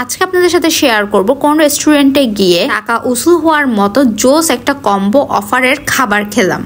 আজকে আপনাদের সাথে শেয়ার করব কোন রেস্টুরেন্টে গিয়ে টাকা উসুল হওয়ার মতো জোস একটা কম্বো অফারের খাবার খেলাম।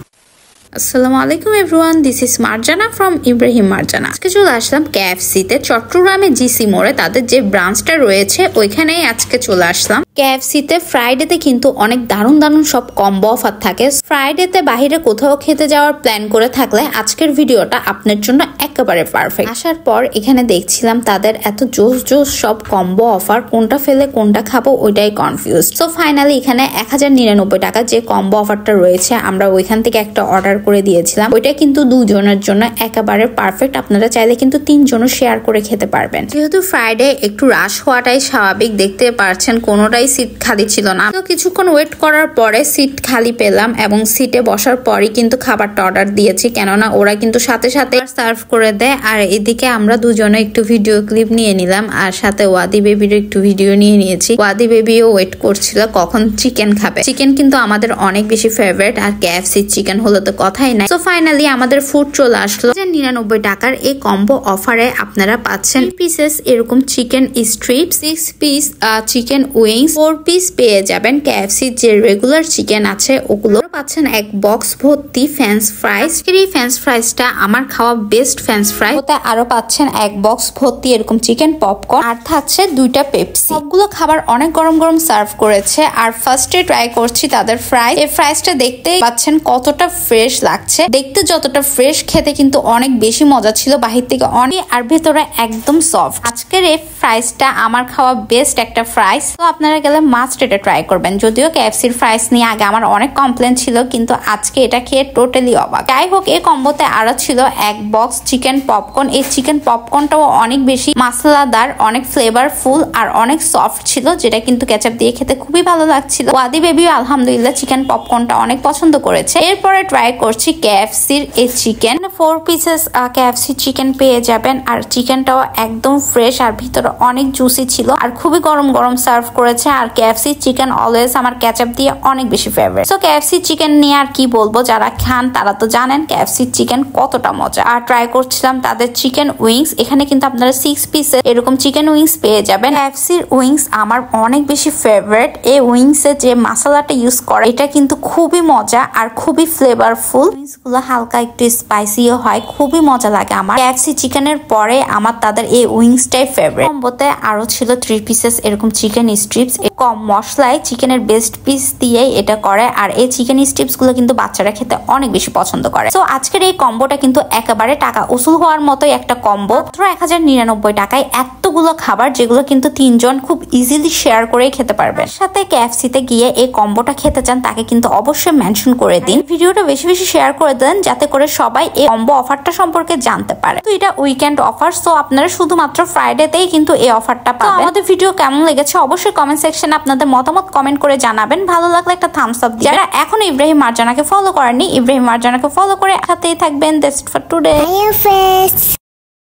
আসসালামু আলাইকুম everyone, this is Marjana from Ibrahim Marjana. আজকে চলে আসলাম কেএফসিতে, চট্টগ্রামে জিসি মোড়ে তাদের যে ব্রাঞ্চটা রয়েছে ওইখানেই আজকে চলে আসলাম। কেএফসিতে ফ্রাইডেতে কিন্তু অনেক দারুণ দারুণ সব কম্বো অফার থাকে। ফ্রাইডেতে বাহিরে কোথাও খেতে যাওয়ার প্ল্যান করে থাকলে আজকের ভিডিওটা আপনার জন্য একেবারে পারফেক্ট। আসার পর এখানে দেখছিলাম তাদের এত জোস জোস সব কম্বো অফার, কোনটা ফেলে কোনটা খাবো ওইটাই কনফিউজ। সো ফাইনালি এখানে 1099 টাকা যে কম্বো অফারটা রয়েছে আমরা ওইখান থেকে একটা অর্ডার করে দিয়েছিলাম। ওইটা কিন্তু দুজনের জন্য একেবারে পারফেক্ট। আপনারা চাইলে কিন্তু 3 জনও শেয়ার করে খেতে পারবেন। যেহেতু ফ্রাইডে একটু রাশ হওয়াটাই স্বাভাবিক, দেখতে পারছেন কোনোটাই সিট খালি ছিল না। তো কিছুক্ষণ ওয়েট করার পরে সিট খালি পেলাম এবং সিটে বসার পরই কিন্তু খাবারটা অর্ডার দিয়েছি, কেননা ওরা কিন্তু সাথে সাথে সার্ভ করে দেয়। আর এদিকে আমরা দুজনে একটু ভিডিও ক্লিপ নিয়ে নিলাম, আর সাথে ওয়াদি বেবির একটু ভিডিও নিয়ে নিয়েছি। ওয়াদি বেবিও ওয়েট করছিল কখন চিকেন খাবে। চিকেন কিন্তু আমাদের অনেক বেশি ফেভারিট, আর কেএফসি চিকেন হলো তো কথাই নাই। তো ফাইনালি আমাদের ফুড চলে আসলো। 99 টাকার এই কম্বো অফারে আপনারা পাচ্ছেন 3 পিসেস এরকম chicken strip, 6 piece chicken wings, 4 piece পেয়ে যাবেন কেএফসি যে রেগুলার চিকেন আছে ওগুলো পাচ্ছেন, এক বক্স ভর্তি ফ্রেঞ্চ ফ্রাইস। এই ফ্রেঞ্চ ফ্রাইসটা আমার খাওয়া বেস্ট ফ্রেঞ্চ ফ্রাই। ওতে আরো পাচ্ছেন এক বক্স ভর্তি এরকম চিকেন পপকর্ন, আর থাকছে 2টা পেপসি। সবগুলো খাবার অনেক গরম গরম সার্ভ করেছে। আর ফার্স্টে ট্রাই করছি তাদের ফ্রাই। এই ফ্রাইসটা দেখতে পাচ্ছেন কতটা ফ্রেশ লাগছে, দেখতে যতটা ফ্রেশ খেতে কিন্তু অনেক বেশি মজা ছিল, বাহির থেকে অনেক আর ভেতরে একদম সফট। আজকের এই ফ্রাইসটা আমার খাওয়া বেস্ট একটা ফ্রাইস। তো আপনারা গেলে মাস্ট এটা ট্রাই করবেন। যদিও কেএফসির ফ্রাইস নিয়ে আগে আমার অনেক কমপ্লেন ছিল, কিন্তু আজকে এটা খেয়ে টোটালি অবাক। যাই হোক, এই কম্বোতে আরো ছিল এক বক্স চিকেন পপকর্ন। এই চিকেন পপকর্নটাও অনেক বেশি মশলাদার, অনেক ফ্লেভারফুল আর অনেক সফট ছিল, যেটা কিন্তু কেচাপ দিয়ে খেতে খুবই ভালো লাগছিল। ওয়াদি বেবিও আলহামদুলিল্লাহ চিকেন পপকর্নটা অনেক পছন্দ করেছে। এরপরে ট্রাই করছি কেএফসির এই চিকেন। 4 পিসেস কেএফসি চিকেন পেয়ে যাবেন, আর চিকেনটাও একদম ফ্রেশ আর ভিতরে অনেক জুসি ছিল, আর খুবই গরম গরম সার্ভ করেছে। আর কেএফসি চিকেন অলওয়েজ আমার কেচাপ দিয়ে অনেক বেশি ফেভারিট। সো কেএফসি চিকেন নিয়ে আর কি বলবো, যারা খান তারা তো জানেন কেএফসি চিকেন কতটা মজা। আর ট্রাই করছিলাম তাদের চিকেন উইংস। এখানে কিন্তু আপনারা 6 পিসের এরকম চিকেন উইংস পেয়ে যাবেন। কেএফসির উইংস আমার অনেক বেশি ফেভারিট। এই উইংস এ যে মশলাটা ইউজ করে এটা কিন্তু খুবই মজা আর খুবই ফ্লেভারফুল। উইংস গুলো হালকা একটু স্পাইসিও হয়, খুবই মজা লাগে আমার। কেএফসি চিকেনের পরে আমার তাদের এই উইংসটাই ফেভারিট। কম্বোতে আরো ছিল 3 পিসেস এরকম চিকেন স্ট্রিপস। কম মশলায় চিকেনের বেস্ট পিস দিয়ে এটা করে, আর এই চিকেন স্ট্রিপস গুলো কিন্তু বাচ্চারা খেতে অনেক বেশি পছন্দ করে। তো আজকের এই কম্বোটা কিন্তু একেবারে টাকা উসুল হওয়ার মতোই একটা কম্বো। মাত্র 1099 টাকায় এতগুলো খাবার, যেগুলো কিন্তু 3 জন খুব ইজিলি শেয়ার করেই খেতে পারবেন। সাথে কেএফসিতে গিয়ে এই কম্বোটা খেতে চান তাকে কিন্তু অবশ্যই মেনশন করে দিন, ভিডিওটা বেশি বেশি শেয়ার করে দেন, যাতে করে সবাই এই কম্বো অফারটা সম্পর্কে জানতে পারে। তো এটা উইকেন্ড অফার, সো আপনারা শুধুমাত্র ফ্রাইডেতেই কিন্তু এই অফারটা পাবেন। আমাদের ভিডিও কেমন লেগেছে অবশ্যই কমেন্ট সেকশনে আপনাদের মতামত কমেন্ট করে জানাবেন। ভালো লাগলে একটা থামস আপ দিন। যারা এখন ইব্রাহিম মার্জানাকে ফলো করেননি, ইব্রাহিম মার্জানাকে ফলো করে সাথেই থাকবেন। That's it for today.